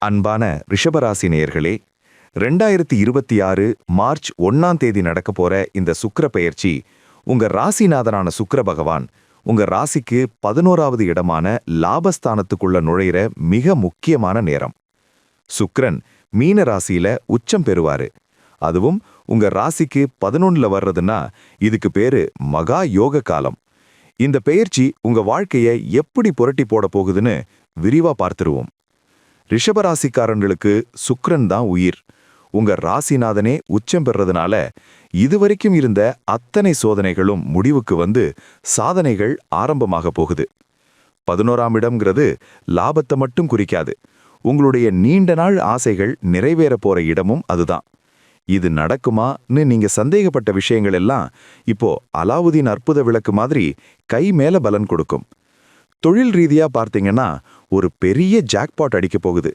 அன்பான ரிஷபராசி நேயர்களே, 2026 மார்ச் 1ஆம் தேதி நடக்க போற இந்த சுக்கிர பெயர்ச்சி உங்க ராசிநாதனான சுக்கிர பகவான் உங்க ராசிக்கு 11வது இடமான லாபஸ்தானத்துக்குள்ள நுழையிற மிக முக்கியமான நேரம். சுக்கிரன் மீன ராசியில உச்சம் பெறுவாரு. அதுவும் உங்க ராசிக்கு 11ல வர்றதுன்னா இதுக்கு பேரு மகா யோக காலம். இந்த பெயர்ச்சி உங்க வாழ்க்கைய எப்படி புரட்டி போட போகுதுன்னு விரிவா பார்த்துருவோம். ரிஷபராசிக்காரங்களுக்கு சுக்கிரன் தான் உயிர். உங்க ராசிநாதனே உச்சம் பெறதுனால இதுவரைக்கும் இருந்த அத்தனை சோதனைகளும் முடிவுக்கு வந்து சாதனைகள் ஆரம்பமாக போகுது. 11ஆம் இடம்ங்கிறது லாபத்தை மட்டும் குறிக்காது. உங்களுடைய நீண்ட நாள் ஆசைகள் நிறைவேற போற இடமும் அதுதான். இது நடக்குமான்னு நீங்க சந்தேகப்பட்ட விஷயங்கள் எல்லாம் இப்போ அலாவுதீன் அற்புத விளக்கு மாதிரி கை மேல பலன் கொடுக்கும். தொழில் ரீதியா பார்த்தீங்கன்னா ஒரு பெரிய ஜாக்பாட் அடிக்க போகுது.